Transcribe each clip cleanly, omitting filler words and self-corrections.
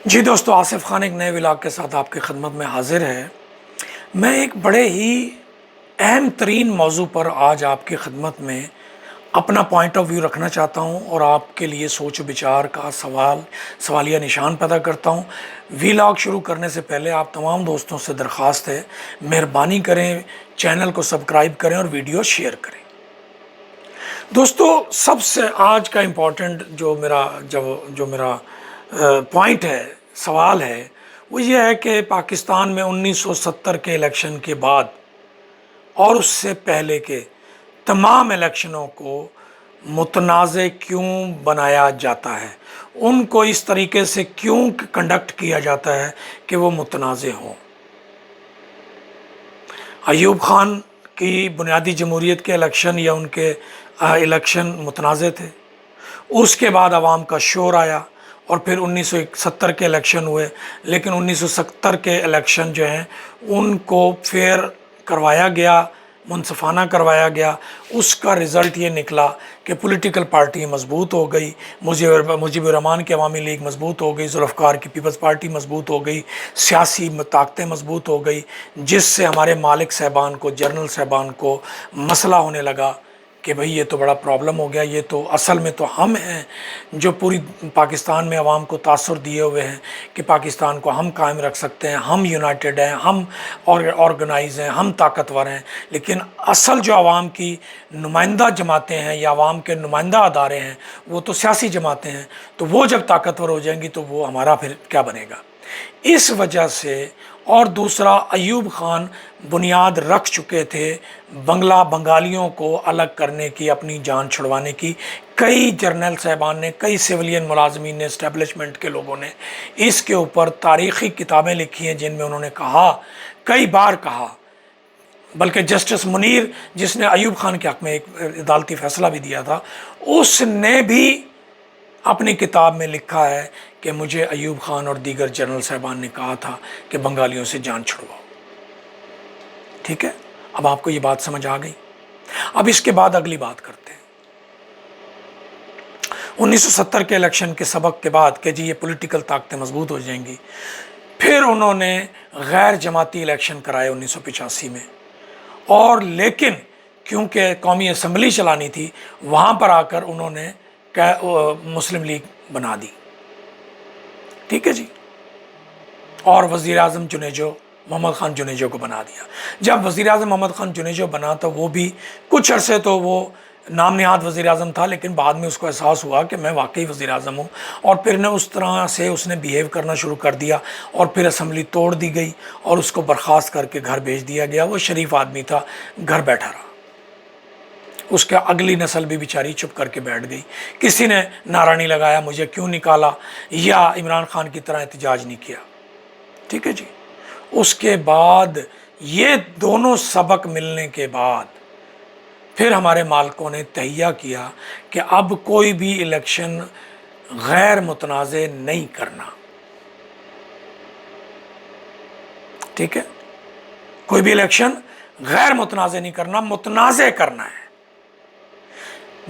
جی دوستو، آصف خان ایک نئے ولاگ کے ساتھ آپ کی خدمت میں حاضر ہے۔ میں ایک بڑے ہی اہم ترین موضوع پر آج آپ کی خدمت میں اپنا پوائنٹ آف ویو رکھنا چاہتا ہوں اور آپ کے لیے سوچ و بچار کا سوالیہ نشان پیدا کرتا ہوں۔ ولاگ شروع کرنے سے پہلے آپ تمام دوستوں سے درخواست ہے، مہربانی کریں چینل کو سبسکرائب کریں اور ویڈیو شیئر کریں۔ دوستو، سب سے آج کا امپورٹنٹ جو میرا پوائنٹ ہے، سوال ہے، وہ یہ ہے کہ پاکستان میں 1970 کے الیکشن کے بعد اور اس سے پہلے کے تمام الیکشنوں کو متنازع کیوں بنایا جاتا ہے، ان کو اس طریقے سے کیوں کنڈکٹ کیا جاتا ہے کہ وہ متنازع ہوں۔ ایوب خان کی بنیادی جمہوریت کے الیکشن یا ان کے الیکشن متنازع تھے، اس کے بعد عوام کا شور آیا اور پھر 1970 کے الیکشن ہوئے، لیکن 1970 کے الیکشن جو ہیں ان کو فیئر کروایا گیا، منصفانہ کروایا گیا۔ اس کا رزلٹ یہ نکلا کہ پولیٹیکل پارٹی مضبوط ہو گئی، مجیب الرحمان کی عوامی لیگ مضبوط ہو گئی، ذوالفقار کی پیپلز پارٹی مضبوط ہو گئی، سیاسی طاقتیں مضبوط ہو گئی، جس سے ہمارے مالک صاحبان کو، جنرل صاحبان کو مسئلہ ہونے لگا کہ بھئی یہ تو بڑا پرابلم ہو گیا، یہ تو اصل میں تو ہم ہیں جو پوری پاکستان میں عوام کو تاثر دیے ہوئے ہیں کہ پاکستان کو ہم قائم رکھ سکتے ہیں، ہم یونائٹڈ ہیں، ہم آرگنائز ہیں، ہم طاقتور ہیں۔ لیکن اصل جو عوام کی نمائندہ جماعتیں ہیں یا عوام کے نمائندہ ادارے ہیں وہ تو سیاسی جماعتیں ہیں، تو وہ جب طاقتور ہو جائیں گی تو وہ ہمارا پھر کیا بنے گا۔ اس وجہ سے، اور دوسرا، ایوب خان بنیاد رکھ چکے تھے بنگالیوں کو الگ کرنے کی، اپنی جان چھڑوانے کی۔ کئی جرنیل صاحبان نے، کئی سویلین ملازمین نے، اسٹیبلشمنٹ کے لوگوں نے اس کے اوپر تاریخی کتابیں لکھی ہیں جن میں انہوں نے کہا، کئی بار کہا، بلکہ جسٹس منیر جس نے ایوب خان کے حق میں ایک عدالتی فیصلہ بھی دیا تھا، اس نے بھی اپنی کتاب میں لکھا ہے کہ مجھے ایوب خان اور دیگر جنرل صاحبان نے کہا تھا کہ بنگالیوں سے جان چھڑواؤ۔ ٹھیک ہے، اب آپ کو یہ بات سمجھ آ گئی۔ اب اس کے بعد اگلی بات کرتے ہیں۔ 1970 کے الیکشن کے سبق کے بعد کہ جی یہ پولیٹیکل طاقتیں مضبوط ہو جائیں گی، پھر انہوں نے غیر جماعتی الیکشن کرائے 1985 میں، اور لیکن کیونکہ قومی اسمبلی چلانی تھی، وہاں پر آ کر انہوں نے مسلم لیگ بنا دی۔ ٹھیک ہے جی، اور وزیر اعظم جنیجو، محمد خان جنیجو کو بنا دیا۔ جب وزیر اعظم محمد خان جنیجو بنا تو وہ بھی کچھ عرصے تو وہ نام نہاد وزیر اعظم تھا، لیکن بعد میں اس کو احساس ہوا کہ میں واقعی وزیر اعظم ہوں، اور پھر نے اس طرح سے اس نے بیہیو کرنا شروع کر دیا، اور پھر اسمبلی توڑ دی گئی اور اس کو برخاست کر کے گھر بھیج دیا گیا۔ وہ شریف آدمی تھا، گھر بیٹھا رہا۔ اس کا اگلی نسل بھی بیچاری چپ کر کے بیٹھ گئی، کسی نے نعرہ نہیں لگایا مجھے کیوں نکالا، یا عمران خان کی طرح احتجاج نہیں کیا۔ ٹھیک ہے جی، اس کے بعد یہ دونوں سبق ملنے کے بعد پھر ہمارے مالکوں نے تہیہ کیا کہ اب کوئی بھی الیکشن غیر متنازع نہیں کرنا۔ ٹھیک ہے، کوئی بھی الیکشن غیر متنازع نہیں کرنا، متنازع کرنا ہے۔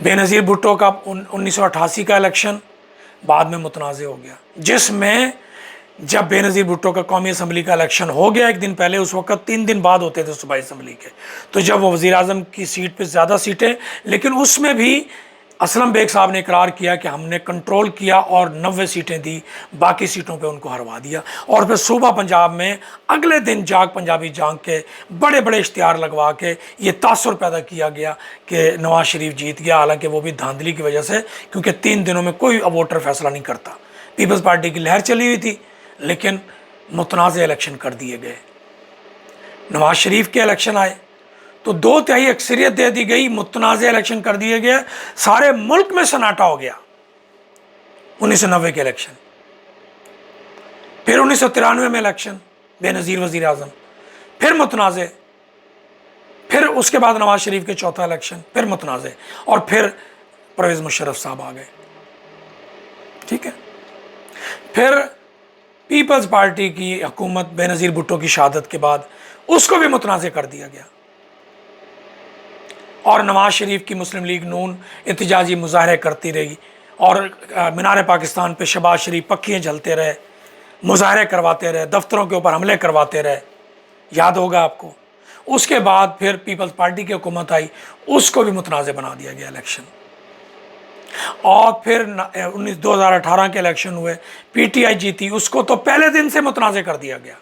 بے نظیر بھٹو کا 1988 کا الیکشن بعد میں متنازع ہو گیا، جس میں جب بے نظیر بھٹو کا قومی اسمبلی کا الیکشن ہو گیا ایک دن پہلے، اس وقت 3 دن بعد ہوتے تھے صوبائی اسمبلی کے، تو جب وہ وزیر اعظم کی سیٹ پہ زیادہ سیٹیں، لیکن اس میں بھی اسلم بیگ صاحب نے اقرار کیا کہ ہم نے کنٹرول کیا اور 90 سیٹیں دی، باقی سیٹوں پہ ان کو ہروا دیا۔ اور پھر صوبہ پنجاب میں اگلے دن جاگ پنجابی جنگ کے بڑے بڑے اشتہار لگوا کے یہ تاثر پیدا کیا گیا کہ نواز شریف جیت گیا، حالانکہ وہ بھی دھاندلی کی وجہ سے، کیونکہ 3 دنوں میں کوئی ووٹر فیصلہ نہیں کرتا۔ پیپلز پارٹی کی لہر چلی ہوئی تھی، لیکن متنازع الیکشن کر دیے گئے۔ نواز شریف کے الیکشن آئے تو 2/3 اکثریت دے دی گئی، متنازع الیکشن کر دیے گئے، سارے ملک میں سناٹا ہو گیا۔ 1990 کے الیکشن، پھر 1993 میں الیکشن، بے نظیر وزیر اعظم، پھر متنازع، پھر اس کے بعد نواز شریف کے چوتھا الیکشن، پھر متنازع، اور پھر پرویز مشرف صاحب آ گئے۔ ٹھیک ہے، پھر پیپلز پارٹی کی حکومت بے نظیر بھٹو کی شہادت کے بعد اس کو بھی متنازع کر دیا گیا، اور نواز شریف کی مسلم لیگ نون احتجاجی مظاہرے کرتی رہی، اور مینار پاکستان پہ شہباز شریف پکھیاں جلتے رہے، مظاہرے کرواتے رہے، دفتروں کے اوپر حملے کرواتے رہے، یاد ہوگا آپ کو۔ اس کے بعد پھر پیپلز پارٹی کی حکومت آئی، اس کو بھی متنازع بنا دیا گیا الیکشن، اور پھر 2018 کے الیکشن ہوئے، پی ٹی آئی جیتی، اس کو تو پہلے دن سے متنازع کر دیا گیا۔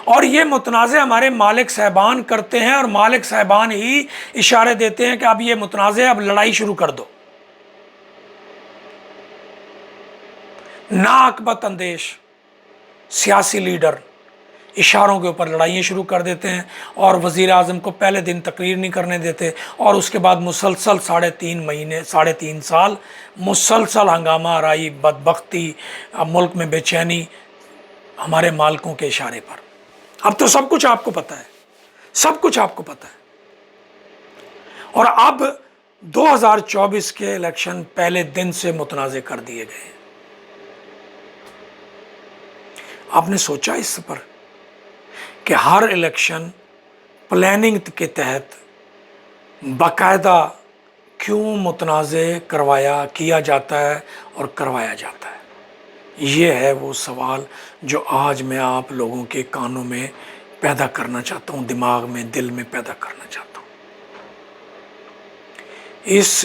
اور یہ متنازع ہمارے مالک صاحبان کرتے ہیں، اور مالک صاحبان ہی اشارے دیتے ہیں کہ اب یہ متنازع، اب لڑائی شروع کر دو۔ نااقبت اندیش سیاسی لیڈر اشاروں کے اوپر لڑائیاں شروع کر دیتے ہیں، اور وزیر اعظم کو پہلے دن تقریر نہیں کرنے دیتے، اور اس کے بعد مسلسل 3.5 سال مسلسل ہنگامہ آرائی، بدبختی، اب ملک میں بے چینی، ہمارے مالکوں کے اشارے پر۔ اب تو سب کچھ آپ کو پتہ ہے، سب کچھ آپ کو پتہ ہے۔ اور اب 2024 کے الیکشن پہلے دن سے متنازع کر دیے گئے۔ آپ نے سوچا اس پر کہ ہر الیکشن پلاننگ کے تحت باقاعدہ کیوں متنازع کیا جاتا ہے اور کروایا جاتا ہے؟ یہ ہے وہ سوال جو آج میں آپ لوگوں کے کانوں میں پیدا کرنا چاہتا ہوں، دماغ میں، دل میں پیدا کرنا چاہتا ہوں۔ اس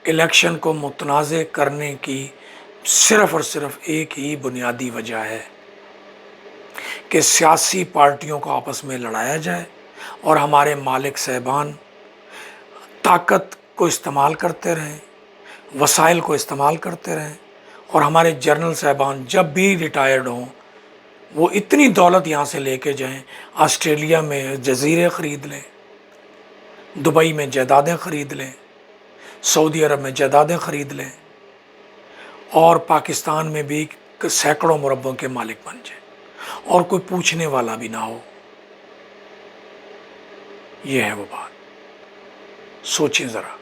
الیکشن کو متنازع کرنے کی صرف اور صرف ایک ہی بنیادی وجہ ہے کہ سیاسی پارٹیوں کو آپس میں لڑایا جائے، اور ہمارے مالک صاحبان طاقت کو استعمال کرتے رہیں، وسائل کو استعمال کرتے رہیں، اور ہمارے جنرل صاحبان جب بھی ریٹائرڈ ہوں وہ اتنی دولت یہاں سے لے کے جائیں، آسٹریلیا میں جزیرے خرید لیں، دبئی میں جائیدادیں خرید لیں، سعودی عرب میں جائیدادیں خرید لیں، اور پاکستان میں بھی سینکڑوں مربوں کے مالک بن جائیں، اور کوئی پوچھنے والا بھی نہ ہو۔ یہ ہے وہ بات، سوچیں ذرا۔